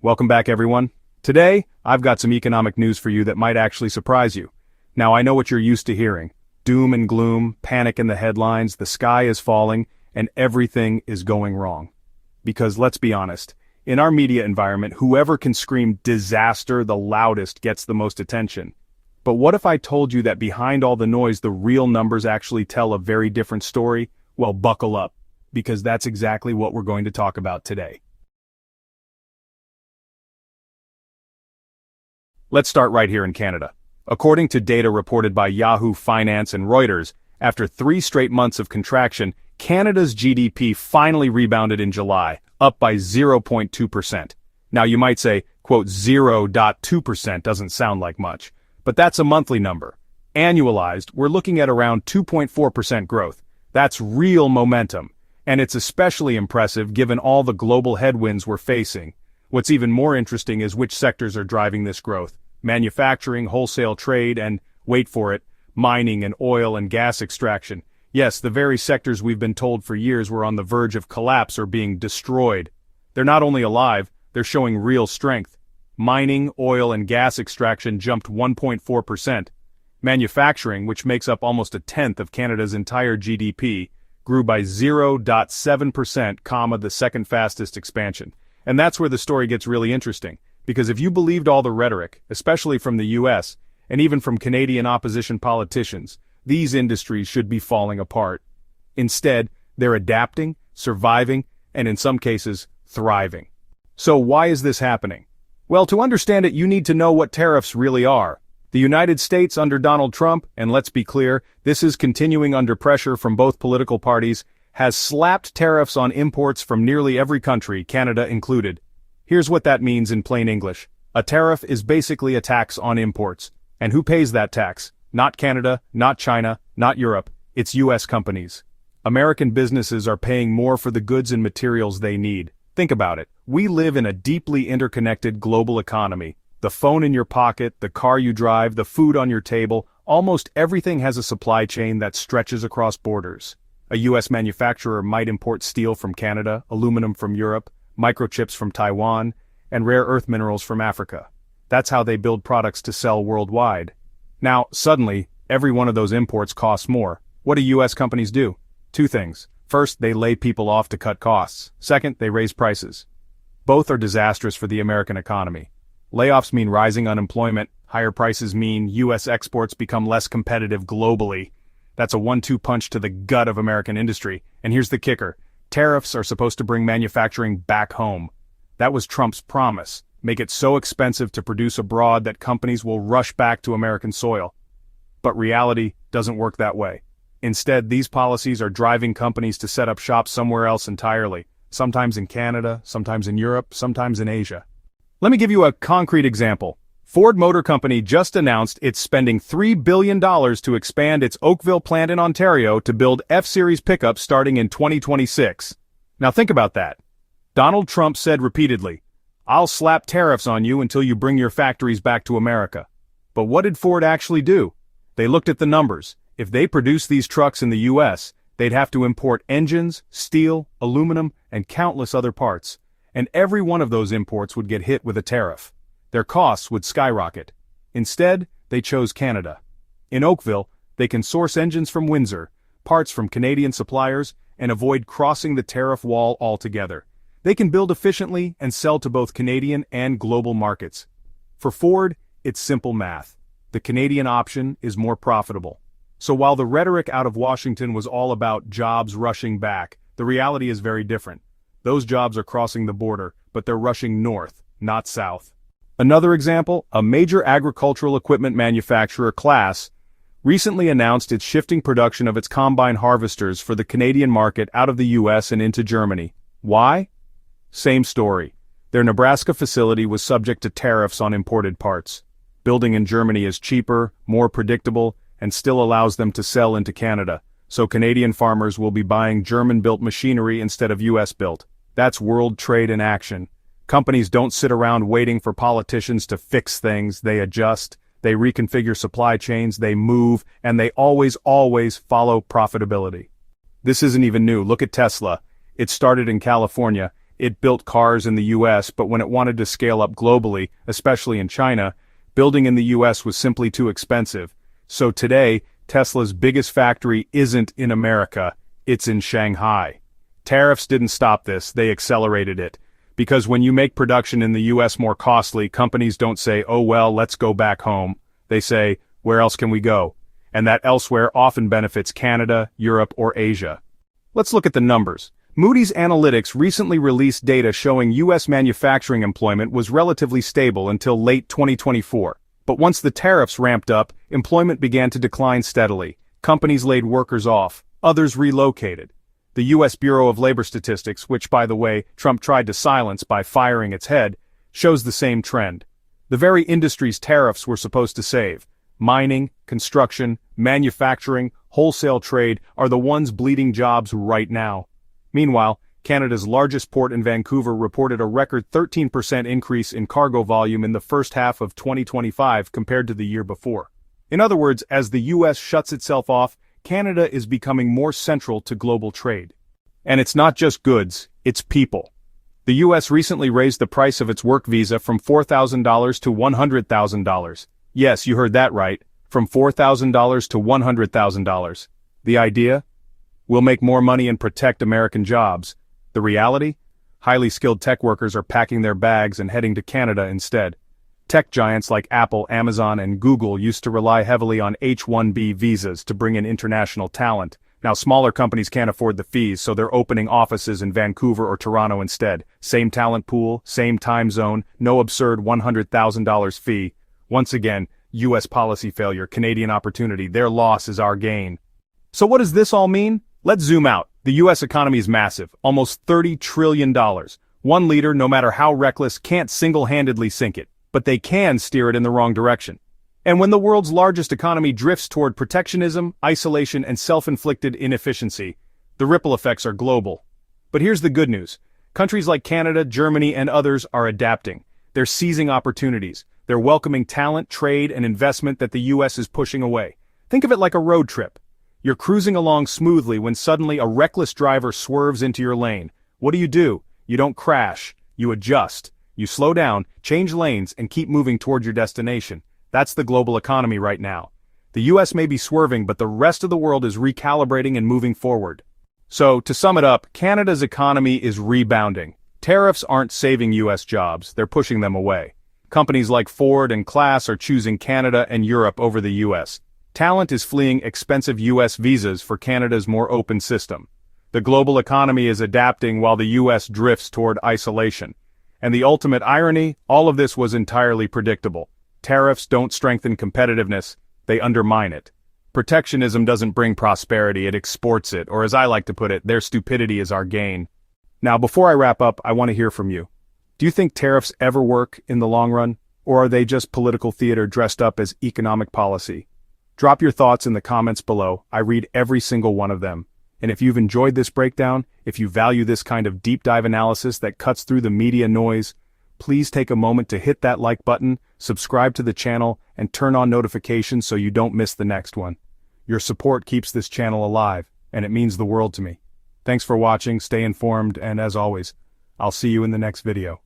Welcome back, everyone. Today, I've got some economic news for you that might actually surprise you. Now, I know what you're used to hearing. Doom and gloom, panic in the headlines, the sky is falling, and everything is going wrong. Because let's be honest, in our media environment, whoever can scream disaster the loudest gets the most attention. But what if I told you that behind all the noise, the real numbers actually tell a very different story? Well, buckle up, because that's exactly what we're going to talk about today. Let's start right here in Canada. According to data reported by Yahoo Finance and Reuters, after 3 straight months of contraction, Canada's GDP finally rebounded in July, up by 0.2%. Now you might say, quote, 0.2% doesn't sound like much, but that's a monthly number. Annualized, we're looking at around 2.4% growth. That's real momentum, and it's especially impressive given all the global headwinds we're facing. What's even more interesting is which sectors are driving this growth. Manufacturing, wholesale trade, and, wait for it, mining and oil and gas extraction. Yes, the very sectors we've been told for years were on the verge of collapse or being destroyed. They're not only alive, they're showing real strength. Mining, oil, and gas extraction jumped 1.4%. Manufacturing, which makes up almost a tenth of Canada's entire GDP, grew by 0.7%, the second fastest expansion. And that's where the story gets really interesting, because if you believed all the rhetoric, especially from the US, and even from Canadian opposition politicians, these industries should be falling apart. Instead, they're adapting, surviving, and in some cases, thriving. So why is this happening? Well, to understand it, you need to know what tariffs really are. The United States under Donald Trump, and let's be clear, this is continuing under pressure from both political parties, has slapped tariffs on imports from nearly every country, Canada included. Here's what that means in plain English. A tariff is basically a tax on imports. And who pays that tax? Not Canada, not China, not Europe. It's US companies. American businesses are paying more for the goods and materials they need. Think about it. We live in a deeply interconnected global economy. The phone in your pocket, the car you drive, the food on your table, almost everything has a supply chain that stretches across borders. A US manufacturer might import steel from Canada, aluminum from Europe, microchips from Taiwan, and rare earth minerals from Africa. That's how they build products to sell worldwide. Now, suddenly, every one of those imports costs more. What do US companies do? 2 things. First, they lay people off to cut costs. Second, they raise prices. Both are disastrous for the American economy. Layoffs mean rising unemployment. Higher prices mean US exports become less competitive globally. That's a 1-2 punch to the gut of American industry. And here's the kicker. Tariffs are supposed to bring manufacturing back home. That was Trump's promise. Make it so expensive to produce abroad that companies will rush back to American soil. But reality doesn't work that way. Instead, these policies are driving companies to set up shop somewhere else entirely. Sometimes in Canada, sometimes in Europe, sometimes in Asia. Let me give you a concrete example. Ford Motor Company just announced it's spending $3 billion to expand its Oakville plant in Ontario to build F-Series pickups starting in 2026. Now think about that. Donald Trump said repeatedly, "I'll slap tariffs on you until you bring your factories back to America." But what did Ford actually do? They looked at the numbers. If they produce these trucks in the US, they'd have to import engines, steel, aluminum, and countless other parts. And every one of those imports would get hit with a tariff. Their costs would skyrocket. Instead, they chose Canada. In Oakville, they can source engines from Windsor, parts from Canadian suppliers, and avoid crossing the tariff wall altogether. They can build efficiently and sell to both Canadian and global markets. For Ford, it's simple math. The Canadian option is more profitable. So while the rhetoric out of Washington was all about jobs rushing back, the reality is very different. Those jobs are crossing the border, but they're rushing north, not south. Another example, a major agricultural equipment manufacturer, Claas, recently announced it's shifting production of its combine harvesters for the Canadian market out of the US and into Germany. Why? Same story. Their Nebraska facility was subject to tariffs on imported parts. Building in Germany is cheaper, more predictable, and still allows them to sell into Canada, so Canadian farmers will be buying German-built machinery instead of US-built. That's world trade in action. Companies don't sit around waiting for politicians to fix things. They adjust, they reconfigure supply chains, they move, and they always follow profitability. This isn't even new. Look at Tesla. It started in California, It built cars in the US, but when it wanted to scale up globally, especially in China, building in the US was simply too expensive. So today, Tesla's biggest factory isn't in America, it's in Shanghai. Tariffs didn't stop this, they accelerated it. Because when you make production in the US more costly, companies don't say, oh well, let's go back home. They say, where else can we go? And that elsewhere often benefits Canada, Europe, or Asia. Let's look at the numbers. Moody's Analytics recently released data showing US manufacturing employment was relatively stable until late 2024. But once the tariffs ramped up, employment began to decline steadily. Companies laid workers off, others relocated. The US Bureau of Labor Statistics, which by the way, Trump tried to silence by firing its head, shows the same trend. The very industries tariffs were supposed to save, mining, construction, manufacturing, wholesale trade, are the ones bleeding jobs right now. Meanwhile, Canada's largest port in Vancouver reported a record 13% increase in cargo volume in the first half of 2025 compared to the year before. In other words, as the US shuts itself off, Canada is becoming more central to global trade. And it's not just goods, it's people. The US recently raised the price of its work visa from $4,000 to $100,000. Yes, you heard that right, from $4,000 to $100,000. The idea? We'll make more money and protect American jobs. The reality? Highly skilled tech workers are packing their bags and heading to Canada instead. Tech giants like Apple, Amazon, and Google used to rely heavily on H-1B visas to bring in international talent. Now smaller companies can't afford the fees, so they're opening offices in Vancouver or Toronto instead. Same talent pool, same time zone, no absurd $100,000 fee. Once again, US policy failure, Canadian opportunity, their loss is our gain. So what does this all mean? Let's zoom out. The US economy is massive, almost $30 trillion. One leader, no matter how reckless, can't single-handedly sink it, but they can steer it in the wrong direction. And when the world's largest economy drifts toward protectionism, isolation, and self-inflicted inefficiency, the ripple effects are global. But here's the good news. Countries like Canada, Germany, and others are adapting. They're seizing opportunities. They're welcoming talent, trade, and investment that the US is pushing away. Think of it like a road trip. You're cruising along smoothly when suddenly a reckless driver swerves into your lane. What do? You don't crash. You adjust. You slow down, change lanes, and keep moving toward your destination. That's the global economy right now. The US may be swerving, but the rest of the world is recalibrating and moving forward. So, to sum it up, Canada's economy is rebounding. Tariffs aren't saving US jobs, they're pushing them away. Companies like Ford and Class are choosing Canada and Europe over the US. Talent is fleeing expensive US visas for Canada's more open system. The global economy is adapting while the US drifts toward isolation. And the ultimate irony, all of this was entirely predictable. Tariffs don't strengthen competitiveness, they undermine it. Protectionism doesn't bring prosperity, it exports it, or as I like to put it, their stupidity is our gain. Now, before I wrap up, I want to hear from you. Do you think tariffs ever work in the long run, or are they just political theater dressed up as economic policy? Drop your thoughts in the comments below. I read every single one of them. And if you've enjoyed this breakdown, if you value this kind of deep dive analysis that cuts through the media noise, please take a moment to hit that like button, subscribe to the channel, and turn on notifications so you don't miss the next one. Your support keeps this channel alive, and it means the world to me. Thanks for watching, stay informed, and as always, I'll see you in the next video.